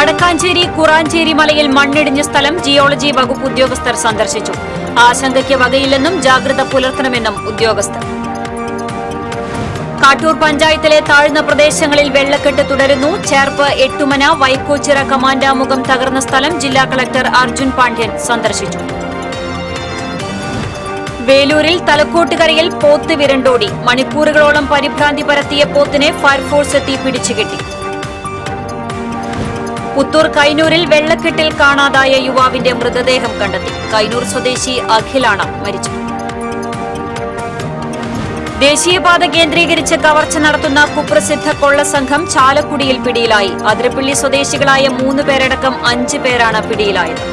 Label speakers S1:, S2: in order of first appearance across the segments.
S1: വടക്കാഞ്ചേരി കുറാഞ്ചേരി മലയിൽ മണ്ണിടിഞ്ഞ സ്ഥലം ജിയോളജി വകുപ്പ് ഉദ്യോഗസ്ഥർ സന്ദർശിച്ചു. ആശങ്കയ്ക്ക് വകയില്ലെന്നും ജാഗ്രത പുലർത്തണമെന്നും ഉദ്യോഗസ്ഥർ. കാട്ടൂർ പഞ്ചായത്തിലെ താഴ്ന്ന പ്രദേശങ്ങളിൽ വെള്ളക്കെട്ട് തുടരുന്നു. ചേർപ്പ്, എട്ടുമന, വൈക്കോച്ചിറ കമാൻഡാമുഖം തകർന്ന സ്ഥലം ജില്ലാ കളക്ടർ അർജുൻ പാണ്ഡ്യൻ സന്ദർശിച്ചു. വേലൂരിൽ തലക്കോട്ടുകരയിൽ പോത്ത് വിരണ്ടോടി. മണിക്കൂറുകളോളം പരിഭ്രാന്തി പരത്തിയ പോത്തിനെ ഫയർഫോഴ്സ് എത്തി പിടിച്ചുകെട്ടി. പുത്തൂർ കൈനൂരിൽ വെള്ളക്കെട്ടിൽ കാണാതായ യുവാവിന്റെ മൃതദേഹം കണ്ടെത്തി. കൈനൂർ സ്വദേശി അഖിലാണ് മരിച്ചത്. ദേശീയപാത കേന്ദ്രീകരിച്ച് കവർച്ച നടത്തുന്ന കുപ്രസിദ്ധ കൊള്ളസംഘം ചാലക്കുടിയിൽ പിടിയിലായി. അതിരപ്പള്ളി സ്വദേശികളായ 3 പേരടക്കം 5 പേരാണ് പിടിയിലായത്.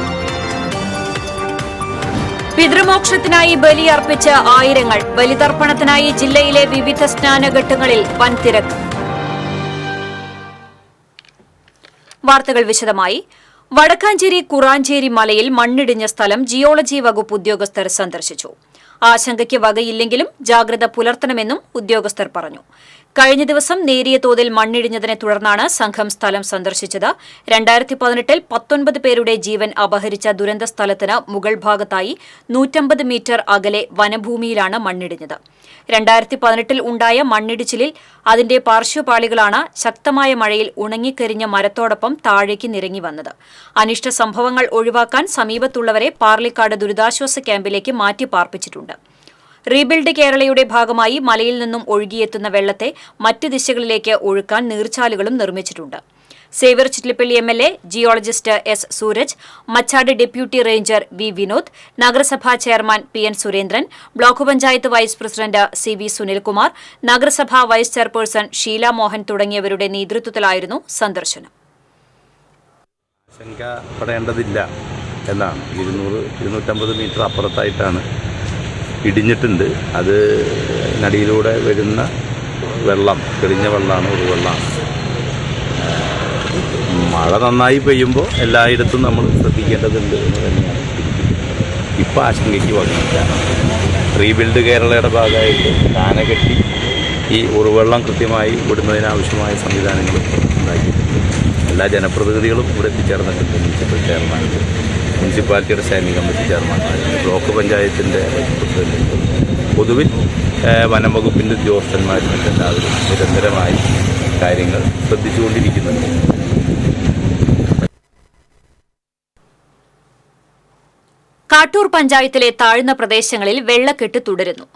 S1: പിതൃമോക്ഷത്തിനായി ബലിയർപ്പിച്ച് ആയിരങ്ങൾ. ബലിതർപ്പണത്തിനായി ജില്ലയിലെ വിവിധ സ്നാനഘട്ടങ്ങളിൽ വൻ തിരക്ക്. വാർത്തകൾ വിശദമായി. വടക്കാഞ്ചേരി കുറാഞ്ചേരി മലയിൽ മണ്ണിടിഞ്ഞ സ്ഥലം ജിയോളജി വകുപ്പ് ഉദ്യോഗസ്ഥർ സന്ദർശിച്ചു. ആശങ്കയ്ക്ക് വകയില്ലെങ്കിലും ജാഗ്രത പുലർത്തണമെന്നും ഉദ്യോഗസ്ഥർ പറഞ്ഞു. കഴിഞ്ഞ ദിവസം നേരിയ തോതിൽ മണ്ണിടിഞ്ഞതിനെ തുടർന്നാണ് സംഘം സ്ഥലം സന്ദർശിച്ചത്. 2018-ൽ 19 പേരുടെ ജീവൻ അപഹരിച്ച ദുരന്ത സ്ഥലത്തിന് മുകൾ ഭാഗത്തായി 150 മീറ്റർ അകലെ വനഭൂമിയിലാണ് മണ്ണിടിഞ്ഞത്. 2018-ൽ ഉണ്ടായ മണ്ണിടിച്ചിലിൽ അതിന്റെ പാർശ്വപാളികളാണ് ശക്തമായ മഴയിൽ ഉണങ്ങിക്കരിഞ്ഞ മരത്തോടൊപ്പം താഴേക്ക് നിരങ്ങി വന്നത്. അനിഷ്ട സംഭവങ്ങൾ ഒഴിവാക്കാൻ സമീപത്തുള്ളവരെ പാർലിക്കാട് ദുരിതാശ്വാസ ക്യാമ്പിലേക്ക് മാറ്റി പാർപ്പിച്ചിട്ടുണ്ട്. റീബിൽഡ് കേരളയുടെ ഭാഗമായി മലയിൽ നിന്നും ഒഴുകിയെത്തുന്ന വെള്ളത്തെ മറ്റ് ദിശകളിലേക്ക് ഒഴുക്കാൻ നീർച്ചാലുകളും നിർമ്മിച്ചിട്ടുണ്ട്. Xavier Chittilappally MLA, geologist S. Sooraj, Machad deputy ranger V. Vinod, നഗരസഭാ chairman PN Surendran, block panchayat vice president CV. Sunilkumar, നഗരസഭാ വൈസ് ചെയർപേഴ്സൺ ഷീല മോഹൻ തുടങ്ങിയവരുടെ നേതൃത്വത്തിലായിരുന്നു സന്ദർശനം.
S2: ആശങ്കപ്പെടേണ്ടതില്ല എന്നാണ്. 200-250 മീറ്റർ അപ്പുറത്തായിട്ടാണ് ഇടിഞ്ഞിട്ടുണ്ട്. അത് നടിയിലൂടെ വരുന്ന വെള്ളം തെളിഞ്ഞ വെള്ളമാണ്, ഒരു വെള്ളമാണ്. മഴ നന്നായി പെയ്യുമ്പോൾ എല്ലായിടത്തും നമ്മൾ ശ്രദ്ധിക്കേണ്ടതുണ്ട് എന്ന് തന്നെയാണ്. ഇപ്പോൾ ആശങ്കയ്ക്ക് വന്നില്ല. റീബിൽഡ് കേരളയുടെ ഭാഗമായിട്ട് കാന കെട്ടി ഈ ഉറുവെള്ളം കൃത്യമായി വിടുന്നതിനാവശ്യമായ സംവിധാനങ്ങൾ ഉണ്ടാക്കിയിട്ടുണ്ട്. എല്ലാ ജനപ്രതിനിധികളും ഇവിടെ എത്തിച്ചേർന്നിട്ടുണ്ട്. മുനിസിപ്പൽ ചെയർമാൻ, മുനിസിപ്പാലിറ്റിയുടെ സ്റ്റാൻഡിംഗ് കമ്മിറ്റി ചെയർമാൻമാർ, ബ്ലോക്ക് പഞ്ചായത്തിൻ്റെ വൈസ് പ്രസിഡന്റ്, പൊതുവിൽ വനം വകുപ്പിൻ്റെ ഉദ്യോഗസ്ഥന്മാരും എല്ലാവരും നിരന്തരമായി കാര്യങ്ങൾ ശ്രദ്ധിച്ചുകൊണ്ടിരിക്കുന്നുണ്ട്.
S1: കാട്ടൂർ പഞ്ചായത്തിലെ താഴ്ന്ന പ്രദേശങ്ങളിൽ വെള്ളക്കെട്ട് തുടരുന്നു.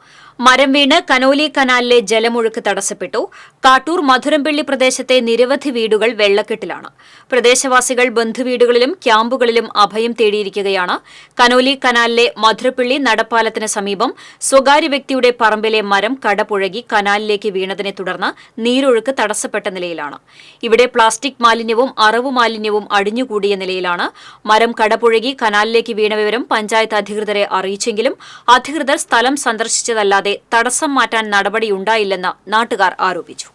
S1: മരം വീണ് കനോലി കനാലിലെ ജലമൊഴുക്ക് തടസ്സപ്പെട്ടു. കാട്ടൂർ മധുരംപള്ളി പ്രദേശത്തെ നിരവധി വീടുകൾ വെള്ളക്കെട്ടിലാണ്. പ്രദേശവാസികൾ ബന്ധുവീടുകളിലും ക്യാമ്പുകളിലും അഭയം തേടിയിരിക്കുകയാണ്. കനോലി കനാലിലെ മധുരപ്പള്ളി നടപ്പാലത്തിന് സമീപം സ്വകാര്യ വ്യക്തിയുടെ പറമ്പിലെ മരം കടപുഴകി കനാലിലേക്ക് വീണതിനെ തുടർന്ന് നീരൊഴുക്ക് തടസ്സപ്പെട്ട നിലയിലാണ്. ഇവിടെ പ്ലാസ്റ്റിക് മാലിന്യവും അറവു മാലിന്യവും അടിഞ്ഞുകൂടിയ നിലയിലാണ്. മരം കടപുഴകി കനാലിലേക്ക് വീണ വിവരം പഞ്ചായത്ത് അധികൃതരെ അറിയിച്ചെങ്കിലും അധികൃതർ സ്ഥലം സന്ദർശിച്ചതല്ലാതെ തടസ്സം മാറ്റാൻ നടപടിയുണ്ടായില്ലെന്ന് നാട്ടുകാർ ആരോപിച്ചു.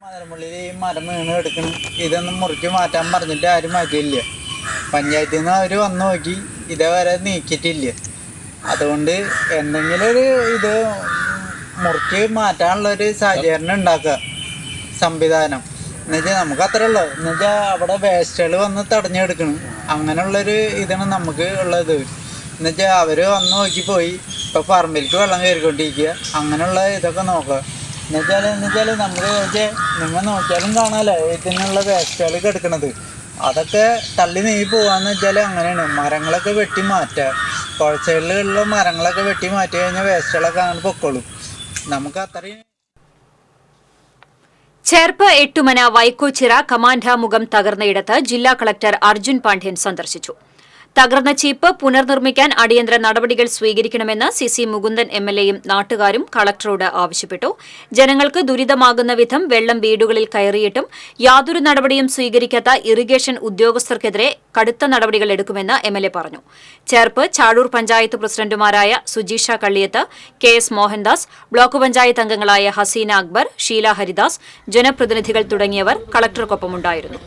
S3: മധുരപ്പള്ളിയിൽ ഈ മരം വീണ് എടുക്കണം, ഇതൊന്നും മുറിച്ച് മാറ്റാൻ പറഞ്ഞിട്ട് ആരും മാറ്റിയില്ല. പഞ്ചായത്തിൽ നിന്ന് അവർ വന്നു നോക്കി, ഇതേവരെ നീക്കിയിട്ടില്ല. അതുകൊണ്ട് എന്തെങ്കിലും ഒരു ഇത് മുറിച്ച് മാറ്റാനുള്ളൊരു സാഹചര്യം ഉണ്ടാക്കുക, സംവിധാനം. എന്നുവെച്ചാൽ നമുക്ക് അത്രേ ഉള്ളൂ. എന്നുവെച്ചാൽ അവിടെ വേസ്റ്റുകൾ വന്ന് തടഞ്ഞെടുക്കണം, അങ്ങനെയുള്ളൊരു ഇതാണ് നമുക്ക് ഉള്ളത്. എന്നുവെച്ചാൽ അവർ വന്ന് നോക്കി പോയി, ഇപ്പോൾ പറമ്പിലേക്ക് വെള്ളം കയറിക്കൊണ്ടിരിക്കുക, അങ്ങനെയുള്ള ഇതൊക്കെ നോക്കുക. എന്നുവെച്ചാൽ നമ്മൾ നിങ്ങൾ നോക്കിയാലും കാണാമല്ലോ ഇതിനുള്ള വേസ്റ്റുകൾ കിടക്കണത്. അതൊക്കെ തള്ളി നീങ്ങി പോകാന്ന് വെച്ചാൽ അങ്ങനെയാണ്. മരങ്ങളൊക്കെ വെട്ടി മാറ്റുക, പുഴ സൈഡിലുള്ള മരങ്ങളൊക്കെ വെട്ടി മാറ്റി കഴിഞ്ഞാൽ വേസ്റ്റുകളൊക്കെ അങ്ങനെ പൊക്കോളും. നമുക്ക് അത്രയും.
S1: ചേർപ്പ്, എട്ടുമന, വൈക്കോച്ചിറ കമാൻഡാമുഖം തകർന്നയിടത്ത് ജില്ലാ കളക്ടർ അർജുൻ പാണ്ഡ്യൻ സന്ദർശിച്ചു. തകർന്ന ചീപ്പ് പുനർനിർമ്മിക്കാൻ അടിയന്തര നടപടികൾ സ്വീകരിക്കണമെന്ന് CC മുകുന്ദൻ MLAയും നാട്ടുകാരും കളക്ടറോട് ആവശ്യപ്പെട്ടു. ജനങ്ങൾക്ക് ദുരിതമാകുന്ന വിധം വെള്ളം വീടുകളിൽ കയറിയിട്ടും യാതൊരു നടപടിയും സ്വീകരിക്കാത്ത ഇറിഗേഷൻ ഉദ്യോഗസ്ഥർക്കെതിരെ കടുത്ത നടപടികൾ എടുക്കുമെന്ന് MLA പറഞ്ഞു. ചേർപ്പ്, ചാഴൂർ പഞ്ചായത്ത് പ്രസിഡന്റുമാരായ സുജീഷ കള്ളിയത്ത്, KS മോഹൻദാസ്, ബ്ലോക്ക് പഞ്ചായത്ത് അംഗങ്ങളായ ഹസീന അക്ബർ, ഷീല ഹരിദാസ്, ജനപ്രതിനിധികൾ തുടങ്ങിയവർ കളക്ടർക്കൊപ്പമുണ്ടായിരുന്നു.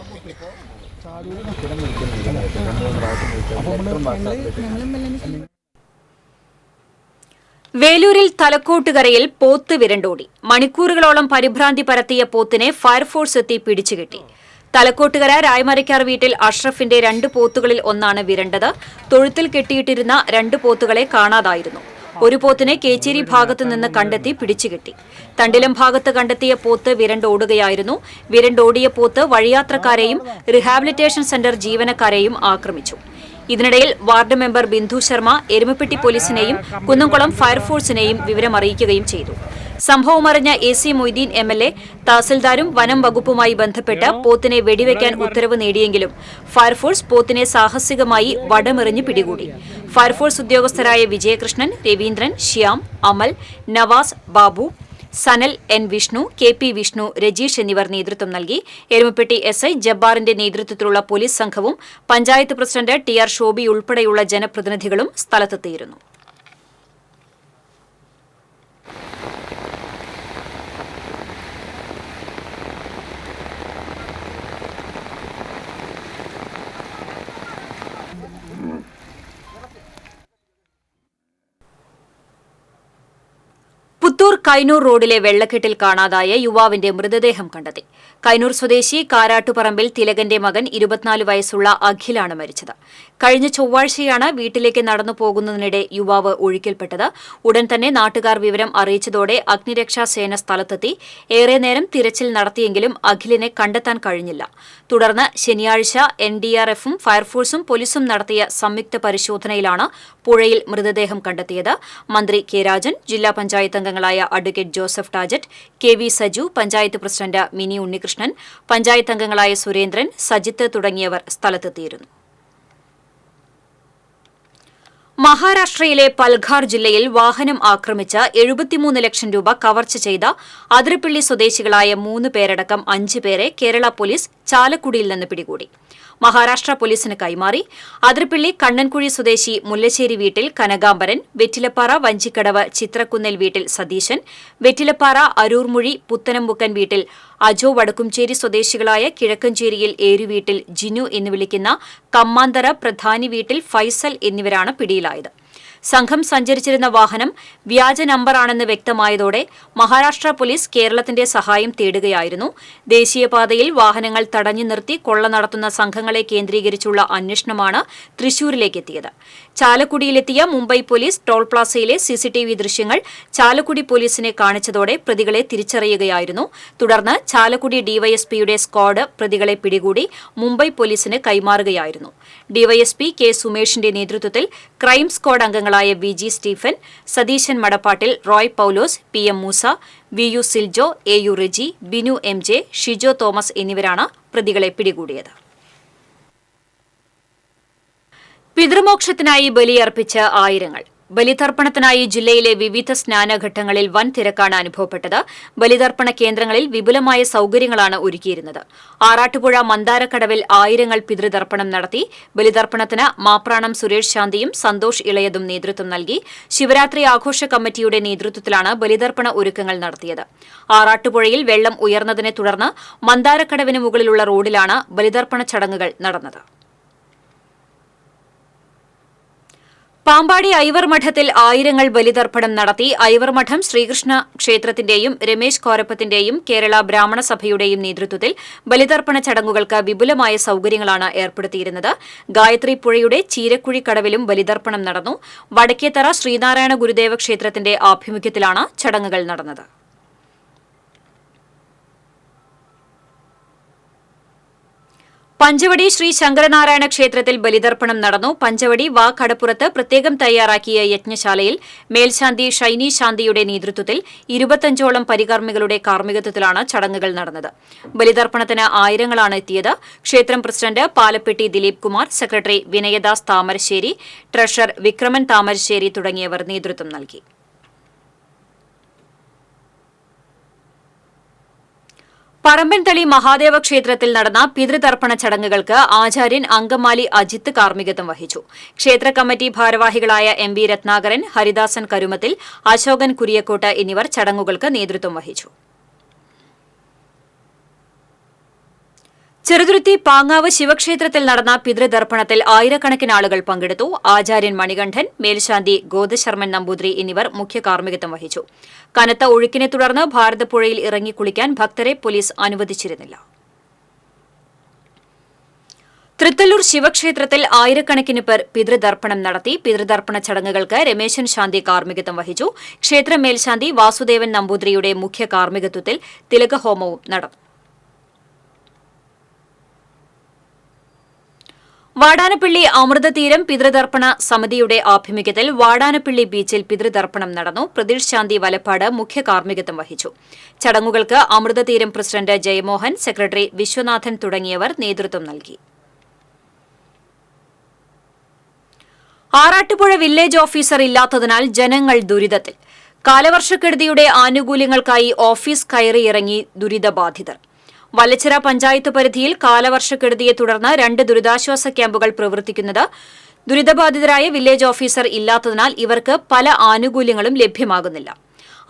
S1: വേലൂരിൽ തലക്കോട്ടുകരയിൽ പോത്ത് വിരണ്ടോടി. മണിക്കൂറുകളോളം പരിഭ്രാന്തി പരത്തിയ പോത്തിനെ ഫയർഫോഴ്സ് എത്തി പിടിച്ചുകെട്ടി. തലക്കോട്ടുകര രായ്മരയ്ക്കാർ വീട്ടിൽ അഷ്റഫിന്റെ 2 പോത്തുകളിൽ ഒന്നാണ് വിരണ്ടത്. തൊഴുത്തിൽ കെട്ടിയിട്ടിരുന്ന 2 പോത്തുകളെ കാണാതായിരുന്നു. ഒരു പോത്തിനെ കേച്ചേരി ഭാഗത്തു നിന്ന് കണ്ടെത്തി പിടിച്ചുകെട്ടി. തണ്ടിലം ഭാഗത്ത് കണ്ടെത്തിയ പോത്ത് വിരണ്ടോടുകയായിരുന്നു. വിരണ്ടോടിയ പോത്ത് വഴിയാത്രക്കാരെയും റീഹാബിലിറ്റേഷൻ സെന്റർ ജീവനക്കാരെയും ആക്രമിച്ചു. ഇതിനിടയിൽ വാർഡ് മെമ്പർ ബിന്ദു ശർമ്മ എരുമപ്പെട്ടി പോലീസിനെയും കുന്നംകുളം ഫയർഫോഴ്സിനെയും വിവരമറിയിക്കുകയും ചെയ്തു. സംഭവമറിഞ്ഞ AC മൊയ്തീൻ MLA തഹസിൽദാരും വനം വകുപ്പുമായി ബന്ധപ്പെട്ട് പോത്തിനെ വെടിവെക്കാൻ ഉത്തരവ് നേടിയെങ്കിലും ഫയർഫോഴ്സ് പോത്തിനെ സാഹസികമായി വടമെറിഞ്ഞ് പിടികൂടി. ഫയർഫോഴ്സ് ഉദ്യോഗസ്ഥരായ വിജയകൃഷ്ണൻ, രവീന്ദ്രൻ, ശ്യാം, അമൽ, നവാസ്, ബാബു, സനൽ, N. വിഷ്ണു, KP വിഷ്ണു, രജീഷ് എന്നിവർ നേതൃത്വം നൽകി. എരുമപ്പെട്ടി SI ജബ്ബാറിന്റെ നേതൃത്വത്തിലുള്ള പോലീസ് സംഘവും പഞ്ചായത്ത് പ്രസിഡന്റ് TR ഷോബി ഉൾപ്പെടെയുള്ള ജനപ്രതിനിധികളും സ്ഥലത്തെത്തിയിരുന്നു. പുത്തൂർ കൈനൂർ റോഡിലെ വെള്ളക്കെട്ടിൽ കാണാതായ യുവാവിന്റെ മൃതദേഹം കണ്ടെത്തി. കൈനൂർ സ്വദേശി കാരാട്ടുപറമ്പിൽ തിലകന്റെ മകൻ 24 വയസ്സുള്ള അഖിലാണ് മരിച്ചത്. കഴിഞ്ഞ ചൊവ്വാഴ്ചയാണ് വീട്ടിലേക്ക് നടന്നു പോകുന്നതിനിടെ യുവാവ് ഒഴുക്കിൽപ്പെട്ടത്. ഉടൻ തന്നെ നാട്ടുകാർ വിവരം അറിയിച്ചതോടെ അഗ്നിരക്ഷാസേന സ്ഥലത്തെത്തി ഏറെ നേരം തിരച്ചിൽ നടത്തിയെങ്കിലും അഖിലിനെ കണ്ടെത്താൻ കഴിഞ്ഞില്ല. തുടർന്ന് ശനിയാഴ്ച NDRFും ഫയർഫോഴ്സും പോലീസും നടത്തിയ സംയുക്ത പരിശോധനയിലാണ് പുഴയിൽ മൃതദേഹം കണ്ടെത്തിയത്. മന്ത്രി K. രാജൻ, ജില്ലാ പഞ്ചായത്ത് അംഗങ്ങളായ advocate Joseph ടാജറ്റ്, KV Saju, panchayat president mini Unnikrishnan, panchayat അംഗങ്ങളായ സുരേന്ദ്രൻ, സജിത്ത് തുടങ്ങിയവർ സ്ഥലത്തെത്തിയിരുന്നു. മഹാരാഷ്ട്രയിലെ പൽഘാർ ജില്ലയിൽ വാഹനം ആക്രമിച്ച് 73 ലക്ഷം രൂപ കവർച്ച ചെയ്ത അതിരപ്പള്ളി സ്വദേശികളായ 3 പേരടക്കം 5 പേരെ കേരള പോലീസ് ചാലക്കുടിയിൽ നിന്ന് പിടികൂടി. മഹാരാഷ്ട്ര പോലീസിന് കൈമാറി. അതിരപ്പള്ളി കണ്ണൻകുഴി സ്വദേശി മുല്ലശ്ശേരി വീട്ടിൽ കനകാംബരൻ, വെറ്റിലപ്പാറ വഞ്ചിക്കടവ് ചിത്രക്കുന്നൽ വീട്ടിൽ സതീശൻ, വെറ്റിലപ്പാറ അരൂർമുഴി പുത്തനംബുക്കൻ വീട്ടിൽ അജോ, വടക്കുംചേരി സ്വദേശികളായ കിഴക്കഞ്ചേരിയിൽ ഏരുവീട്ടിൽ ജിനു എന്ന് വിളിക്കുന്ന കമ്മാന്തറ പ്രധാനി വീട്ടിൽ ഫൈസൽ എന്നിവരാണ് പിടിയിലായത്. സംഘം സഞ്ചരിച്ചിരുന്ന വാഹനം വ്യാജ നമ്പറാണെന്ന് വ്യക്തമായതോടെ മഹാരാഷ്ട്ര പോലീസ് കേരളത്തിന്റെ സഹായം തേടുകയായിരുന്നു. ദേശീയപാതയിൽ വാഹനങ്ങൾ തടഞ്ഞു നിർത്തി കൊള്ള നടത്തുന്ന സംഘങ്ങളെ കേന്ദ്രീകരിച്ചുള്ള അന്വേഷണമാണ് തൃശൂരിലേക്കെത്തിയത്. ചാലക്കുടിയിലെത്തിയ മുംബൈ പോലീസ് ടോൾ പ്ലാസയിലെ CCTV ദൃശ്യങ്ങൾ ചാലക്കുടി പോലീസിനെ കാണിച്ചതോടെ പ്രതികളെ തിരിച്ചറിയുകയായിരുന്നു. തുടർന്ന് ചാലക്കുടി ഡിവൈഎസ്പിയുടെ സ്ക്വാഡ് പ്രതികളെ പിടികൂടി മുംബൈ പോലീസിന് കൈമാറുകയായിരുന്നു. DYSP K. സുമേഷിന്റെ നേതൃത്വത്തിൽ ക്രൈം സ്ക്വാഡ് അംഗങ്ങളായ VG Stephen, Satheesan Madappattil, Roy Paulose, PM Moosa, VU Siljo, AU Reji, Binu MJ, Shijo Thomas എന്നിവരാണ് പ്രതികളെ പിടികൂടിയത്. പിതൃമോക്ഷത്തിനായി ബലിയർപ്പിച്ച് ആയിരങ്ങൾ. ബലിതർപ്പണത്തിനായി ജില്ലയിലെ വിവിധ സ്നാനഘട്ടങ്ങളിൽ വൻ തിരക്കാണ് അനുഭവപ്പെട്ടത്. ബലിതർപ്പണ കേന്ദ്രങ്ങളിൽ വിപുലമായ സൌകര്യങ്ങളാണ് ഒരുക്കിയിരുന്നത്. ആറാട്ടുപുഴ മന്ദാരക്കടവിൽ ആയിരങ്ങൾ പിതൃതർപ്പണം നടത്തി. ബലിതർപ്പണത്തിന് മാപ്രാണം സുരേഷ് ശാന്തിയും സന്തോഷ് ഇളയതും നേതൃത്വം നൽകി. ശിവരാത്രി ആഘോഷ കമ്മിറ്റിയുടെ നേതൃത്വത്തിലാണ് ബലിതർപ്പണ ഒരുക്കങ്ങൾ നടത്തിയത്. ആറാട്ടുപുഴയിൽ വെള്ളം ഉയർന്നതിനെ തുടർന്ന് മന്ദാരക്കടവിന് മുകളിലുള്ള റോഡിലാണ് ബലിതർപ്പണ ചടങ്ങുകൾ നടന്നത്. പാമ്പാടി ഐവർ മഠത്തിൽ ആയിരങ്ങൾ ബലിതർപ്പണം നടത്തി. ഐവർ മഠം ശ്രീകൃഷ്ണ ക്ഷേത്രത്തിന്റെയും രമേശ് കോരപ്പത്തിന്റെയും കേരള ബ്രാഹ്മണ സഭയുടെയും നേതൃത്വത്തിൽ ബലിതർപ്പണ ചടങ്ങുകൾക്ക് വിപുലമായ സൌകര്യങ്ങളാണ് ഏർപ്പെടുത്തിയിരുന്നത്. ഗായത്രി പുഴയുടെ ചീരക്കുഴി കടവിലും ബലിതർപ്പണം നടന്നു. വടക്കേത്തറ ശ്രീനാരായണ ഗുരുദേവ ക്ഷേത്രത്തിന്റെ ആഭിമുഖ്യത്തിലാണ് ചടങ്ങുകൾ നടന്നത്. പഞ്ചവടി ശ്രീ ശങ്കരനാരായണ ക്ഷേത്രത്തിൽ ബലിതർപ്പണം നടന്നു. പഞ്ചവടി വാക്കടപ്പുറത്ത് പ്രത്യേകം തയ്യാറാക്കിയ യജ്ഞശാലയിൽ മേൽശാന്തി ഷൈനി ശാന്തിയുടെ നേതൃത്വത്തിൽ 25ഓളം പരികർമ്മികളുടെ കാർമ്മികത്വത്തിലാണ് ചടങ്ങുകൾ നടന്നത്. ബലിതർപ്പണത്തിന് ആയിരങ്ങളാണ് എത്തിയത്. ക്ഷേത്രം president Palappetti Dileep Kumar, secretary Vinayadas Thamarassery, treasurer Vikraman Thamarassery തുടങ്ങിയവർ നേതൃത്വം നൽകി. പറമ്പൻതളി മഹാദേവ ക്ഷേത്രത്തിൽ നടന്ന പിതൃതർപ്പണ ചടങ്ങുകൾക്ക് ആചാര്യൻ അങ്കമാലി അജിത്ത് കാർമ്മികത്വം വഹിച്ചു. ക്ഷേത്ര കമ്മിറ്റി ഭാരവാഹികളായ MV രത്നാകരൻ, ഹരിദാസൻ കരുമത്തിൽ, അശോകൻ കുരിയക്കോട്ട് എന്നിവർ ചടങ്ങുകൾക്ക് നേതൃത്വം വഹിച്ചു. ചെറുതുരുത്തി പാങ്ങാവ് ശിവക്ഷേത്രത്തിൽ നടന്ന പിതൃതർപ്പണത്തിൽ ആയിരക്കണക്കിന് ആളുകൾ പങ്കെടുത്തു. ആചാര്യൻ മണികണ്ഠൻ, മേൽശാന്തി ഗോദശർമ്മൻ നമ്പൂതിരി എന്നിവർ മുഖ്യ കാർമ്മികത്വം വഹിച്ചു. കനത്ത ഒഴുക്കിനെ തുടർന്ന് ഭാരതപ്പുഴയിൽ ഇറങ്ങി കുളിക്കാൻ ഭക്തരെ പോലീസ് അനുവദിച്ചിരുന്നില്ല. തൃത്തല്ലൂർ ശിവക്ഷേത്രത്തിൽ ആയിരക്കണക്കിന് പേർ പിതൃതർപ്പണം നടത്തി. പിതൃതർപ്പണ ചടങ്ങുകൾക്ക് രമേശൻ ശാന്തി കാർമ്മികത്വം വഹിച്ചു. ക്ഷേത്ര മേൽശാന്തി വാസുദേവൻ നമ്പൂതിരിയുടെ മുഖ്യ കാർമ്മികത്വത്തിൽ തിലകഹോമവും നടന്നു. വാടാനപ്പള്ളി അമൃതതീരം പിതൃതർപ്പണ സമിതിയുടെ ആഭിമുഖ്യത്തിൽ വാടാനപ്പള്ളി ബീച്ചിൽ പിതൃതർപ്പണം നടന്നു. പ്രതീഷ് ശാന്തി വലപ്പാട് മുഖ്യ കാർമ്മികത്വം വഹിച്ചു. ചടങ്ങുകൾക്ക് അമൃതതീരം പ്രസിഡന്റ് ജയമോഹൻ, സെക്രട്ടറി വിശ്വനാഥൻ തുടങ്ങിയവർ നേതൃത്വം നൽകി. ആറാട്ടുപുഴ വില്ലേജ് ഓഫീസർ ഇല്ലാത്തതിനാൽ ജനങ്ങൾ ദുരിതത്തിൽ. കാലവർഷക്കെടുതിയുടെ ആനുകൂല്യങ്ങൾക്കായി ഓഫീസ് കയറിയിറങ്ങി ദുരിതബാധിതർ. വല്ലച്ചിറ പഞ്ചായത്ത് പരിധിയിൽ കാലവർഷക്കെടുതിയെ തുടർന്ന് 2 ദുരിതാശ്വാസ ക്യാമ്പുകൾ പ്രവർത്തിക്കുന്നത്. ദുരിതബാധിതരായ വില്ലേജ് ഓഫീസർ ഇല്ലാത്തതിനാൽ ഇവർക്ക് പല ആനുകൂല്യങ്ങളും ലഭ്യമാകുന്നില്ല.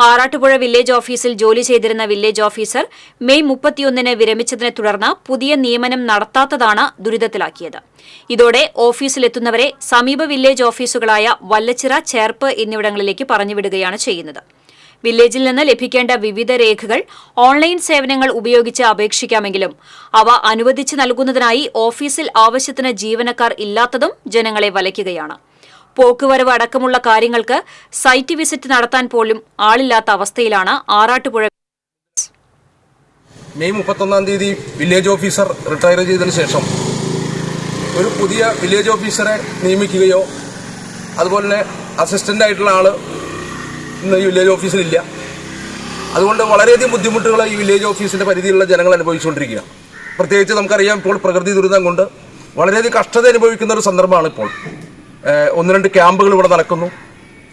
S1: ആറാട്ടുപുഴ വില്ലേജ് ഓഫീസിൽ ജോലി ചെയ്തിരുന്ന വില്ലേജ് ഓഫീസർ മെയ് 31-ന് വിരമിച്ചതിനെ തുടർന്ന് പുതിയ നിയമനം നടത്താത്തതാണ് ദുരിതത്തിലാക്കിയത്. ഇതോടെ ഓഫീസിലെത്തുന്നവരെ സമീപ വില്ലേജ് ഓഫീസുകളായ വല്ലച്ചിറ, ചേർപ്പ് എന്നിവിടങ്ങളിലേക്ക് പറഞ്ഞുവിടുകയാണ് ചെയ്യുന്നത്. വില്ലേജിൽ നിന്ന് ലഭിക്കേണ്ട വിവിധ രേഖകൾ ഓൺലൈൻ സേവനങ്ങൾ ഉപയോഗിച്ച് അപേക്ഷിക്കാമെങ്കിലും അവ അനുവദിച്ചു നൽകുന്നതിനായി ഓഫീസിൽ ആവശ്യത്തിന് ജീവനക്കാർ ഇല്ലാത്തതും ജനങ്ങളെ വലയ്ക്കുകയാണ്. പോക്കുവരവ് അടക്കമുള്ള കാര്യങ്ങൾക്ക് സൈറ്റ് വിസിറ്റ് നടത്താൻ പോലും ആളില്ലാത്ത അവസ്ഥയിലാണ് ആറാട്ടുപുഴ.
S4: മെയ് 31-ാം തീയതി വില്ലേജ് ഓഫീസർ റിട്ടയർ ചെയ്തതിനു ശേഷം ഒരു പുതിയ വില്ലേജ് ഓഫീസറെ നിയമിക്കുകയോ അതുപോലെ തന്നെ അസിസ്റ്റന്റ് ആയിട്ടുള്ള ആള് ഇന്ന് ഈ വില്ലേജ് ഓഫീസിലില്ല. അതുകൊണ്ട് വളരെയധികം ബുദ്ധിമുട്ടുകൾ ഈ വില്ലേജ് ഓഫീസിന്റെ പരിധിയിലുള്ള ജനങ്ങൾ അനുഭവിച്ചുകൊണ്ടിരിക്കുകയാണ്. പ്രത്യേകിച്ച് നമുക്കറിയാം, ഇപ്പോൾ പ്രകൃതി ദുരിതം കൊണ്ട് വളരെയധികം കഷ്ടത അനുഭവിക്കുന്ന ഒരു സന്ദർഭമാണ് ഇപ്പോൾ. 1-2 ക്യാമ്പുകൾ ഇവിടെ നടക്കുന്നു.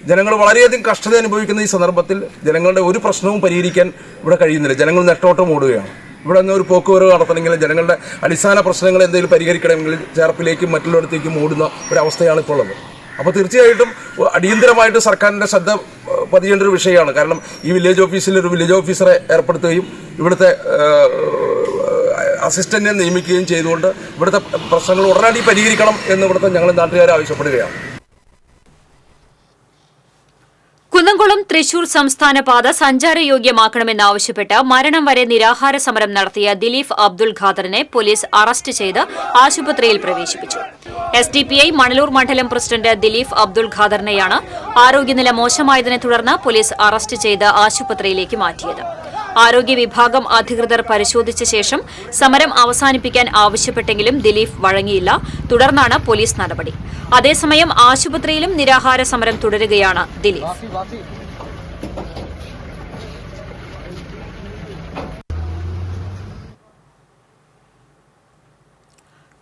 S4: ജനങ്ങൾ വളരെയധികം കഷ്ടത അനുഭവിക്കുന്ന ഈ സന്ദർഭത്തിൽ ജനങ്ങളുടെ ഒരു പ്രശ്നവും പരിഹരിക്കാൻ ഇവിടെ കഴിയുന്നില്ല. ജനങ്ങൾ നെട്ടോട്ടം ഓടുകയാണ്. ഇവിടെ നിന്ന് ഒരു പോക്കുവരവ് നടത്തണമെങ്കിൽ, ജനങ്ങളുടെ അടിസ്ഥാന പ്രശ്നങ്ങൾ എന്തെങ്കിലും പരിഹരിക്കണമെങ്കിൽ ചേർപ്പിലേക്കും മറ്റുള്ളിടത്തേക്കും ഓടുന്ന ഒരവസ്ഥയാണ് ഇപ്പോൾ ഉള്ളത്. അപ്പോൾ തീർച്ചയായിട്ടും അടിയന്തരമായിട്ട് സർക്കാരിൻ്റെ ശ്രദ്ധ പതിയേണ്ട ഒരു വിഷയമാണ്. കാരണം ഈ വില്ലേജ് ഓഫീസിൽ ഒരു വില്ലേജ് ഓഫീസറെ ഏർപ്പെടുത്തുകയും ഇവിടുത്തെ അസിസ്റ്റന്റിനെ നിയമിക്കുകയും ചെയ്തുകൊണ്ട് ഇവിടുത്തെ പ്രശ്നങ്ങൾ ഉടനടി പരിഹരിക്കണം എന്ന് ഇവിടുത്തെ ഞങ്ങൾ നാട്ടുകാർ ആവശ്യപ്പെടുകയാണ്.
S1: കുന്നംകുളം തൃശൂർ സംസ്ഥാന പാത സഞ്ചാരയോഗ്യമാക്കണമെന്നാവശ്യപ്പെട്ട് മരണം വരെ നിരാഹാര സമരം നടത്തിയ ദിലീപ് അബ്ദുൾ ഖാദറിനെ പോലീസ് അറസ്റ്റ് ചെയ്ത് ആശുപത്രിയിൽ പ്രവേശിപ്പിച്ചു. SDPI മണലൂർ മണ്ഡലം പ്രസിഡന്റ് ദിലീപ് അബ്ദുൾ ഖാദറിനെയാണ് ആരോഗ്യനില മോശമായതിനെ തുടർന്ന് പോലീസ് അറസ്റ്റ് ചെയ്ത് ആശുപത്രിയിലേക്ക് മാറ്റിയത്. ആരോഗ്യ വിഭാഗം അധികൃതർ പരിശോധിച്ച ശേഷം സമരം അവസാനിപ്പിക്കാൻ ആവശ്യപ്പെട്ടെങ്കിലും ദിലീപ് വഴങ്ങിയില്ല. തുടർന്നാണ് പോലീസ് നടപടി. അതേസമയം ആശുപത്രിയിലും നിരാഹാര സമരം തുടരുകയാണ് ദിലീപ്.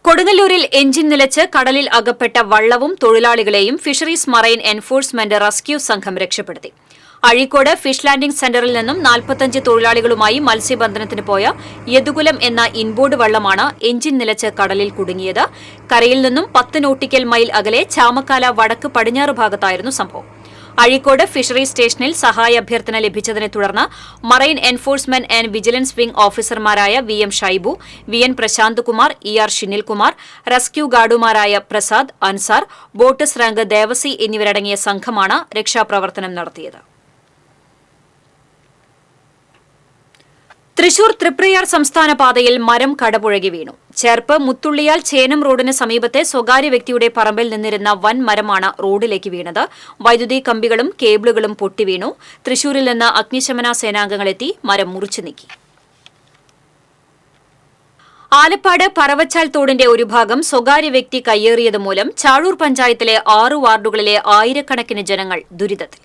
S1: കൊടുങ്ങല്ലൂരിൽ എഞ്ചിൻ നിലച്ച് കടലിൽ അകപ്പെട്ട വള്ളവും തൊഴിലാളികളെയും ഫിഷറീസ് മറൈൻ എൻഫോഴ്സ്മെന്റ് റെസ്ക്യൂ സംഘം രക്ഷപ്പെടുത്തി. അഴീക്കോട് ഫിഷ് ലാൻഡിംഗ് സെന്ററിൽ നിന്നും 45 തൊഴിലാളികളുമായി മത്സ്യബന്ധനത്തിന് പോയ യദുകുലം എന്ന ഇൻബോർഡ് വള്ളമാണ് എഞ്ചിൻ നിലച്ച് കടലിൽ കുടുങ്ങിയത്. കരയിൽ നിന്നും 10 നോട്ടിക്കൽ മൈൽ അകലെ ചാമക്കാല വടക്ക് പടിഞ്ഞാറ് ഭാഗത്തായിരുന്നു സംഭവം. അഴീക്കോട് ഫിഷറീസ് സ്റ്റേഷനിൽ സഹായാഭ്യർത്ഥന ലഭിച്ചതിനെ തുടർന്ന് marine enforcement and vigilance wing ഓഫീസർമാരായ VM Shaibu, VN Prashanth Kumar, ER Shinilkumar, rescue ഗാർഡുമാരായ പ്രസാദ്, അൻസാർ, ബോട്ടസ് റാങ്ക് ദേവസി എന്നിവരടങ്ങിയ സംഘമാണ് രക്ഷാപ്രവർത്തനം നടത്തിയത്. തൃശൂർ തൃപ്രയാർ സംസ്ഥാന പാതയിൽ മരം കടപുഴകി വീണു. ചേർപ്പ് മുത്തുള്ളിയാൽ ചേനം റോഡിന് സമീപത്തെ സ്വകാര്യ വ്യക്തിയുടെ പറമ്പിൽ നിന്നിരുന്ന വൻ മരമാണ് റോഡിലേക്ക് വീണത്. വൈദ്യുതി കമ്പികളും കേബിളുകളും പൊട്ടിവീണു. തൃശൂരിൽ നിന്ന് അഗ്നിശമന സേനാംഗങ്ങളെത്തി മരം മുറിച്ചു നീക്കി. ആലപ്പാട് പറവച്ചാൽ തോടിന്റെ ഒരു ഭാഗം സ്വകാര്യ വ്യക്തി കയ്യേറിയത് മൂലം ചാഴൂർ പഞ്ചായത്തിലെ 6 വാർഡുകളിലെ ആയിരക്കണക്കിന് ജനങ്ങൾ ദുരിതത്തിൽ.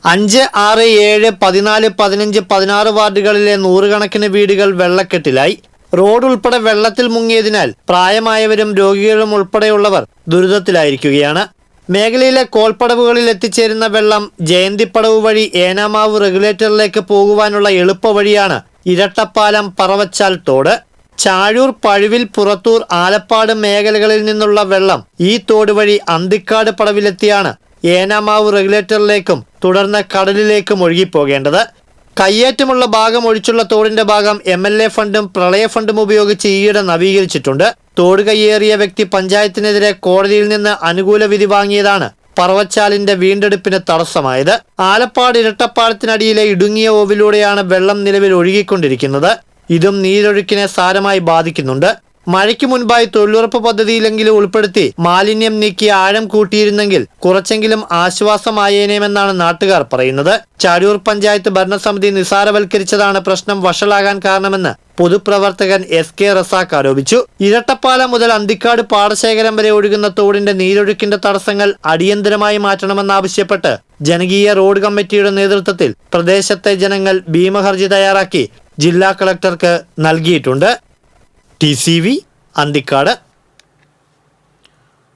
S5: 5, 6, 7, 14, 15, 16 വാർഡുകളിലെ 100 കണക്കിന് വീടുകൾ വെള്ളക്കെട്ടിലായി. റോഡ് ഉൾപ്പെടെ വെള്ളത്തിൽ മുങ്ങിയതിനാൽ പ്രായമായവരും രോഗികളും ഉൾപ്പെടെയുള്ളവർ ദുരിതത്തിലായിരിക്കുകയാണ്. മേഖലയിലെ കോൾപ്പടവുകളിൽ എത്തിച്ചേരുന്ന വെള്ളം ജയന്തിപ്പടവ് വഴി ഏനാമാവ് റെഗുലേറ്ററിലേക്ക് പോകുവാനുള്ള എളുപ്പവഴിയാണ് ഇരട്ടപ്പാലം പറവച്ചാൽ തോട്. ചാഴൂർ, പഴുവിൽ, പുറത്തൂർ, ആലപ്പാട് മേഖലകളിൽ നിന്നുള്ള വെള്ളം ഈ തോട് വഴി അന്തിക്കാട് പടവിലെത്തിയാണ് ഏനാമാവ് റെഗുലേറ്ററിലേക്കും തുടർന്ന് കടലിലേക്കും ഒഴുകിപ്പോകേണ്ടത്. കയ്യേറ്റമുള്ള ഭാഗം ഒഴിച്ചുള്ള തോടിന്റെ ഭാഗം MLA ഫണ്ടും പ്രളയ ഫണ്ടും ഉപയോഗിച്ച് ഈയിടെ നവീകരിച്ചിട്ടുണ്ട്. തോട് കയ്യേറിയ വ്യക്തി പഞ്ചായത്തിനെതിരെ കോടതിയിൽ നിന്ന് അനുകൂല വിധി വാങ്ങിയതാണ് പറവച്ചാലിന്റെ വീണ്ടെടുപ്പിന് തടസ്സമായത്. ആലപ്പാട് ഇരട്ടപ്പാലത്തിനടിയിലെ ഇടുങ്ങിയ ഓവിലൂടെയാണ് വെള്ളം നിലവിൽ ഒഴുകിക്കൊണ്ടിരിക്കുന്നത്. ഇതും നീരൊഴുക്കിനെ സാരമായി ബാധിക്കുന്നുണ്ട്. മഴയ്ക്ക് മുൻപായി തൊഴിലുറപ്പ് പദ്ധതിയിലെങ്കിലും ഉൾപ്പെടുത്തി മാലിന്യം നീക്കി ആഴം കൂട്ടിയിരുന്നെങ്കിൽ കുറച്ചെങ്കിലും ആശ്വാസമായേനെമെന്നാണ് നാട്ടുകാർ പറയുന്നത്. ചാഴൂർ പഞ്ചായത്ത് ഭരണസമിതി നിസാരവൽക്കരിച്ചതാണ് പ്രശ്നം വഷളാകാൻ കാരണമെന്ന് പൊതുപ്രവർത്തകൻ SK റസാഖ് ആരോപിച്ചു. ഇരട്ടപ്പാലം മുതൽ അന്തിക്കാട് പാടശേഖരം വരെ ഒഴുകുന്ന തോടിന്റെ നീരൊഴുക്കിന്റെ തടസ്സങ്ങൾ അടിയന്തരമായി മാറ്റണമെന്നാവശ്യപ്പെട്ട് ജനകീയ റോഡ് കമ്മിറ്റിയുടെ നേതൃത്വത്തിൽ പ്രദേശത്തെ ജനങ്ങൾ ഭീമഹർജി തയ്യാറാക്കി ജില്ലാ കളക്ടർക്ക് നൽകിയിട്ടുണ്ട്. TCV അന്തിക്കാട്.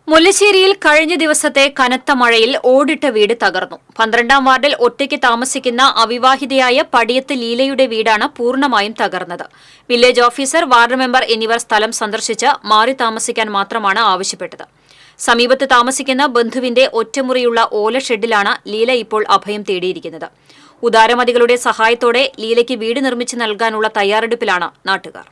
S1: മുല്ലശ്ശേരിയിൽ കഴിഞ്ഞ ദിവസത്തെ കനത്ത മഴയിൽ ഓടിട്ട വീട് തകർന്നു. 12ാം വാർഡിൽ ഒറ്റയ്ക്ക് താമസിക്കുന്ന അവിവാഹിതയായ പടിയത്ത് ലീലയുടെ വീടാണ് പൂർണ്ണമായും തകർന്നത്. വില്ലേജ് ഓഫീസർ, വാർഡ് മെമ്പർ എന്നിവർ സ്ഥലം സന്ദർശിച്ച് മാറി താമസിക്കാൻ മാത്രമാണ് ആവശ്യപ്പെട്ടത്. സമീപത്ത് താമസിക്കുന്ന ബന്ധുവിന്റെ ഒറ്റമുറിയുള്ള ഓല ഷെഡിലാണ് ലീല ഇപ്പോൾ അഭയം തേടിയിരിക്കുന്നത്. ഉദാരമതികളുടെ സഹായത്തോടെ ലീലയ്ക്ക് വീട് നിർമ്മിച്ചു നൽകാനുള്ള തയ്യാറെടുപ്പിലാണ് നാട്ടുകാർ.